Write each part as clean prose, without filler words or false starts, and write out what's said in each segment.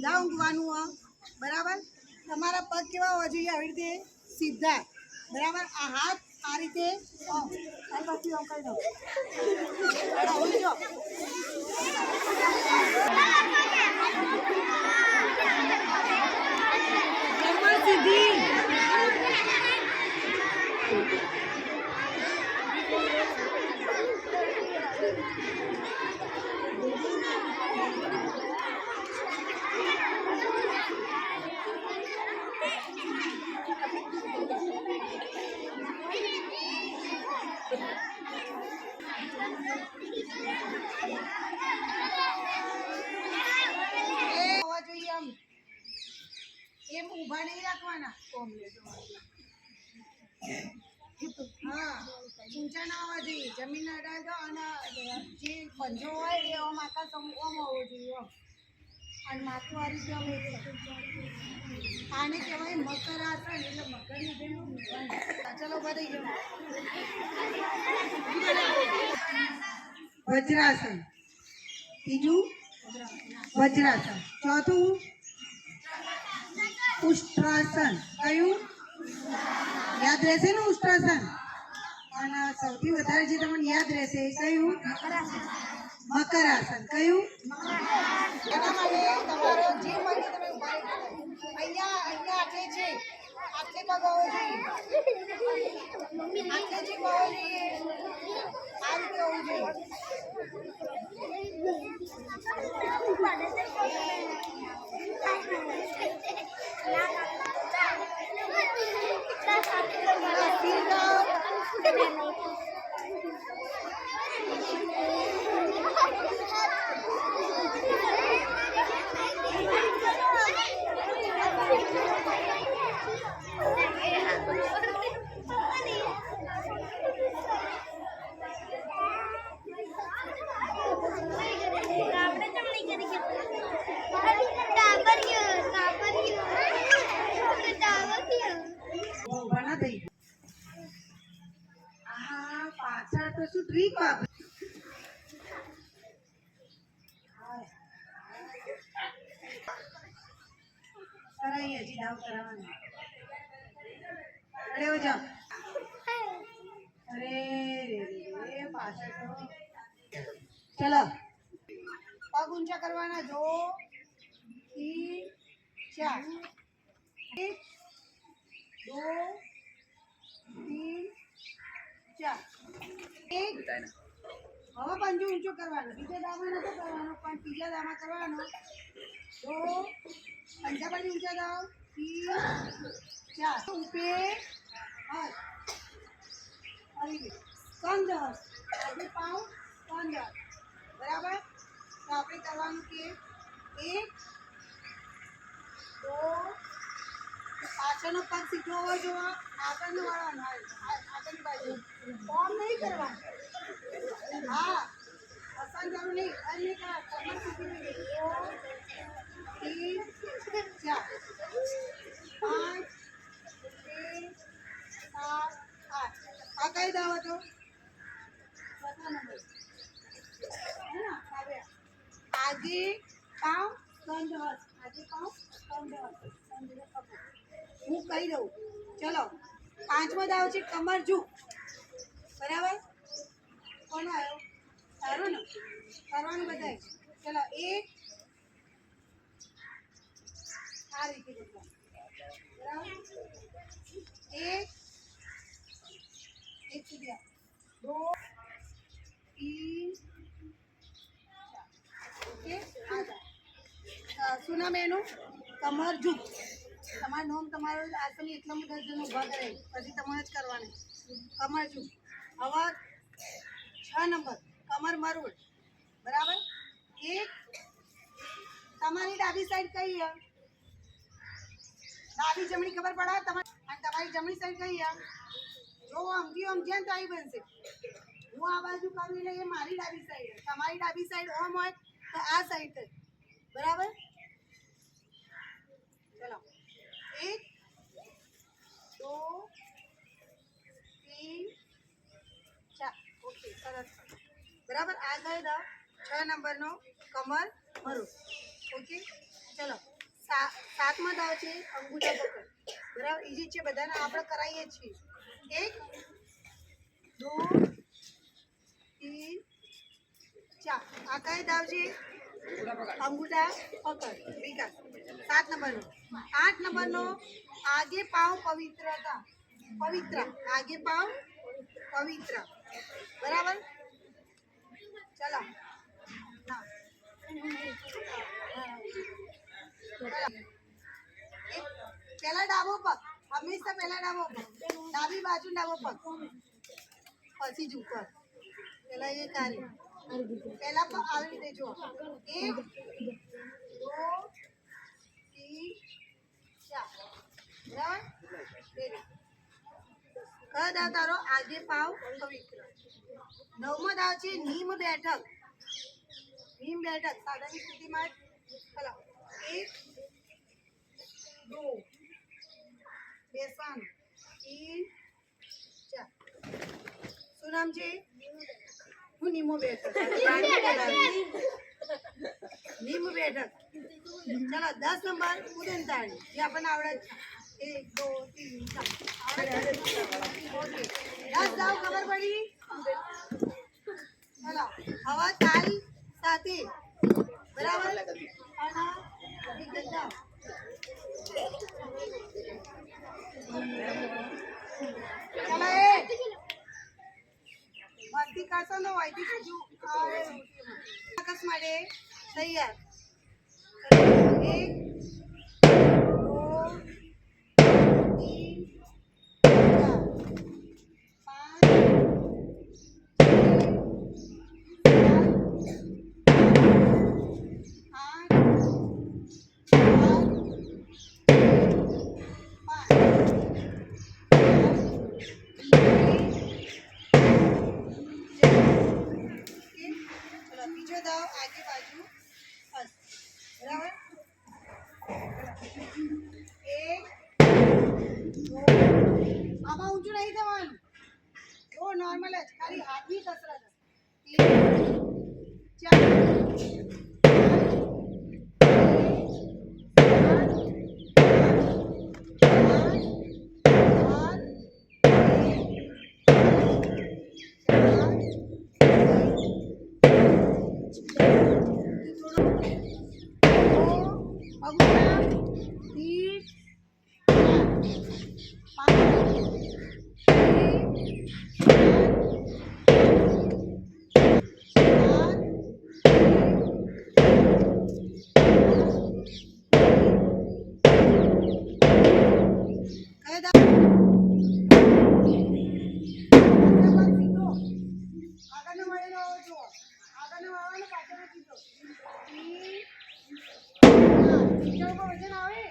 ઊંધા ઊંઘવાનું બરાબર। તમારા પગ કેવા હોવા જોઈએ? આવી રીતે સીધા બરાબર। આ હાથ આ રીતે અને પછી આમ કરી દો સીધી એમ ઊભા નહીં રાખવાના। હા ઊંચા ના હોવા જોઈએ, જમીન અડાડ દો અને જે પંજો હોય એ ઓમ આકાશ ઓમ હોવો જોઈએ અને માથું આ રીતે આને કહેવાય મકર આસન। એટલે મકરની જેમ ચલો બધી ગયો વજ્રાસન, ત્રીજું વજ્રાસન, ચોથું ઉષ્ટ્રાસન। કયું યાદ રહેશે ને? ઉષ્ટ્રાસન। અને સૌથી વધારે જે તમને યાદ રહેશે એ કયું? મકરાસન। કયું? એના માટે તમારો જે પગે તમે ઉભા અહીંયા આટલે છે, આટલે પગ હોવો જોઈએ, આટલે જે પગ હોવો જોઈએ આ રીતે હોવું જોઈએ। પાછળ તો શું ટ્રીક વાપરે? હજી ડાઉ કરાવવાનું। અરે હો જાઓ। અરે રે પાછળ તો ચલો પગ ઊંચા કરવાના। 2 3 4 1 2 3 4 હવે પંજો ઊંચો કરવાનો। બીજા દામાં નતો કરવાનો પણ ત્રીજા દામાં કરવાનો। 2 પંજા બાજુ ઊંચા દાવ 3 4 ઉપે હસ કંધ આજે પાઉં કંધ બરાબર। તો આપણે કરવાનું કે 1 2 પાછળનો પગ સીધો હોવો જોઈએ, આગળનો વાળવાનો આગળની બાજુ ફોર્મ નહીં કરવાનું। હા આસાન જરૂર નહીં અને કમર સીધી 2 3 4 5 6 7 8 આ કઈ દાવ હતો? ચોથા નંબર आगे पाँव कंध हस, आगे पाँव कंध हस, हूँ कही दऊँ। चलो पांचमो दाव छे कमर झूक बराबर। कौन आयो? तारो ने करवानुं बताय। चलो 1 आ रीते करवा बराबर। 1 સુધી 2 3 ओके શું નામ એનું? કમર ઝૂક। તમારું નામ તમારું આસન એટલા બધા જણ ઊભા કરે પછી તમારે જ કરવાનું કમર ઝૂક। હવે 6 નંબર કમર મરોડ બરાબર। 1 તમારી ડાબી સાઈડ કઈ છે? ડાબી જમણી ખબર પડે તમારી? અને તમારી જમણી સાઈડ કઈ છે? જો આમથી આમ જેમ તો આવી બનશે। હું આ બાજુ કરું એટલે એ મારી ડાબી સાઈડ, તમારી ડાબી સાઈડ ઓમ હોય તો આ સાઈડ થઈ બરાબર। ચલો 1 2 3 4 ઓકે સરસ બરાબર। આ ગઈ 6 નંબરનો કમર ભરો ओके चलो। સાતમા દાવ છે અંગૂઠા પકડ. બરાબર, ઈજી છે, બધાને આપણે કરાવીએ છીએ. 1 2 3 4. આ કઈ દાવ છે? અંગૂઠા પકડ. વિકાસ 7 નંબરનો. 8 નંબરનો આગે પાવ પવિત્રતા. પવિત્ર, આગે પાવ પવિત્ર. બરાબર, ચલો. ના પહેલા ડાબો પગ, હંમેશા પહેલા ડાબો પગ, ડાબી બાજુ ડાબો પગ, પછી જ ઉપર. પહેલા એ કાર્ય, પહેલા પગ આવી રીતે જો. 1 2 3 4. બરાબર, કયો દાવ તારો? આગે પાવ પવિત્ર. 9મો દાવ છે નીમ બેઠક. નીમ બેઠક સાદાની સ્થિતિમાં. ચલો, 1 2 બેસવાનું, 3 4. શું નામ છે? હું નીમો બેઠક. નીમ બેઠક. ચલો 10 નંબર ઉડન તાળી, જે આપણને આવડે છે. 1 2 3 4. ઓકે, 10 દાવ ખબર પડી? ચલો, હવે તાલ સાથે. બરાબર, અને વિગત દાવ. ચલો, મસ્તી કરશો ને વાયથી બીજું આકાશ માટે તૈયાર. 1 બીજો દાવ આગે બાજુ બસ. બરાબર, 1 2. આમાં ઊંચું નહીં થવાનું, જો નોર્મલ જ, ખાલી હાથની કસરત. 3 આગળનો વળેલો આવો જુઓ. આગળનો વાળવાનો, પાછળનો સીધો. 3 4. વજન આવે.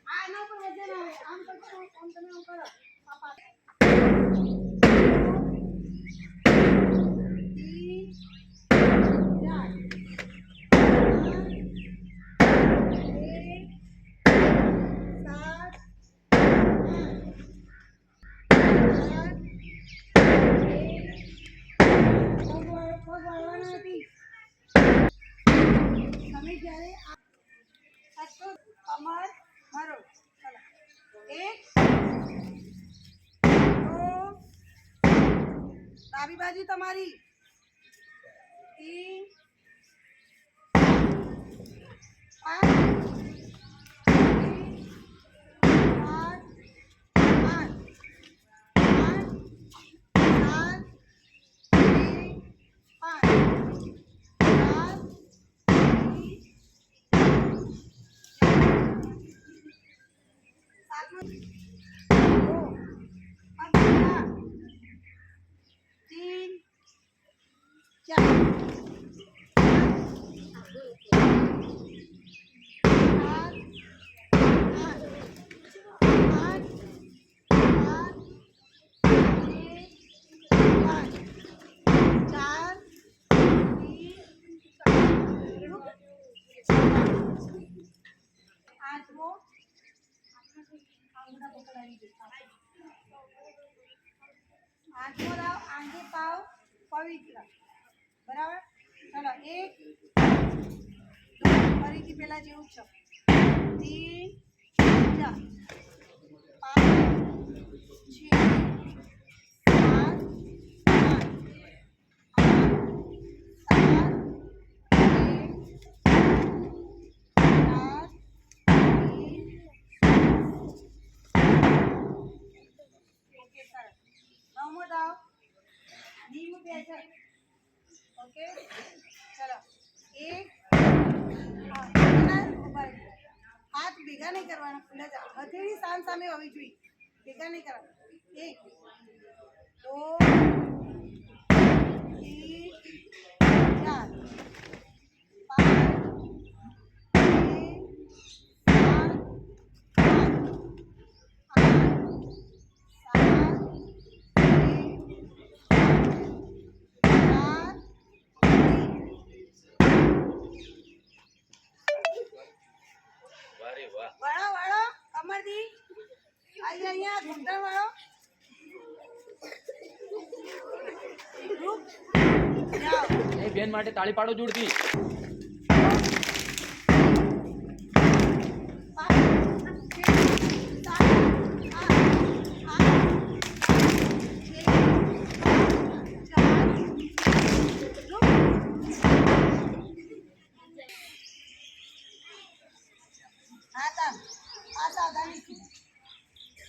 આના પર વજન આવે. આમ કરશો, આમ તમે આમ કરો. પાપા 1 ડાબી બાજુ તમારી. 3 4 આઠમો દાવ આંગે પાવ પવિત્ર. બરાબર. ચલો 1 ફરીથી પેલા જેવું જ છે. 3 4 5 6 નવમો દાવ નીમ બેઠક. ઓકે ચલો 1 હાથ ભેગા નહીં કરવાના. ખુલ્લા જાઓ. હથેળી સામ સામે હોવી જોઈએ. ભેગા નહીં કરવાના. 1 2 3 4 5 6 7 8 9 10 વાળો વાળો કમરથી અહીંયા ઘૂંટણ વાળો જાઓ. એ બેન માટે તાળી પાડો જોરથી.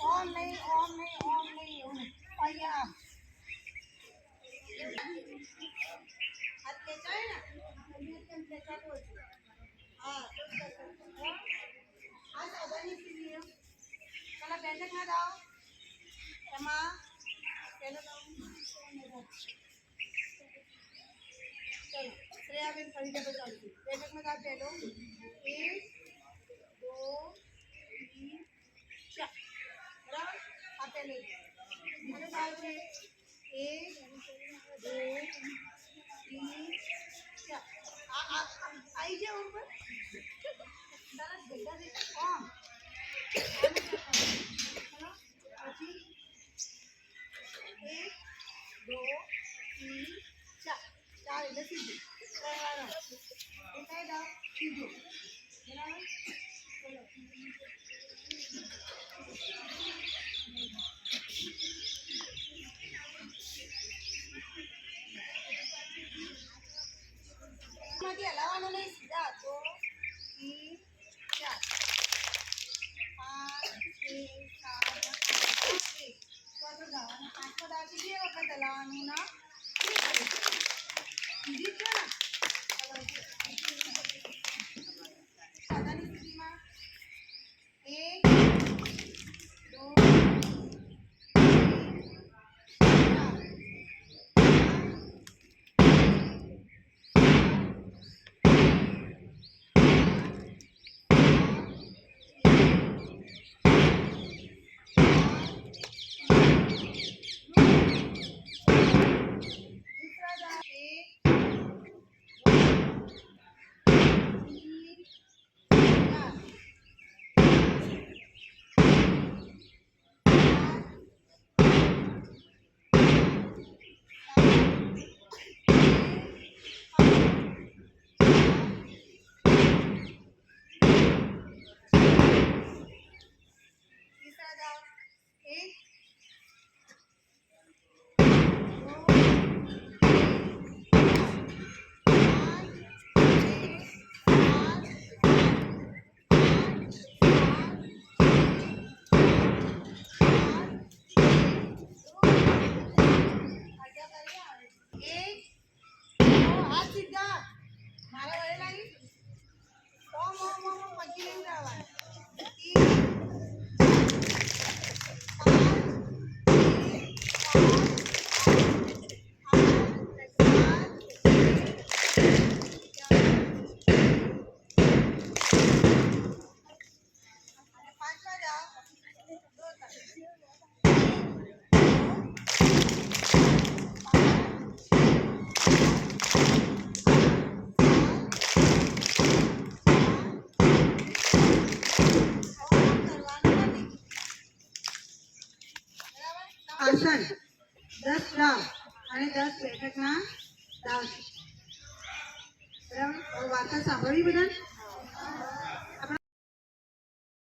5 ઓમ નહીં એવું નહીં. અહીંયા હાથ ખેંચાય ને કેમ ખેંચાતું હતું. હા આ સાદાની સીડી. પેલા બેઠક ના દાવ એમાં પહેલો દાવ. ચલો શ્રેયાબેન ફરી જતો ચાલતી. બેઠક માં દાવ પહેલો 1 2 3 4. બરાબર. આ પહેલો મને દાવ છે 1 2 3 4. आई जाओ ऊपर. सरस बेटा दे कौन પછી 1 2 3 4 ચાર એટલે સીધું. એકાઈ દાવ સીધું. બરાબર. ચલો માંથી હલાવવાનું નહીં. સીધા તો 3 4 5 6 7 8 9 પાંચમો દાવ સીધી વખત હલાવવાનું ના. સીધી છે ને સાદાની સ્થિતિમાં 1 10 સ્ટાફ અને 10 બેઠકના દાવ છે. બરાબર? હવે વાર્તા સાંભળવી બધા?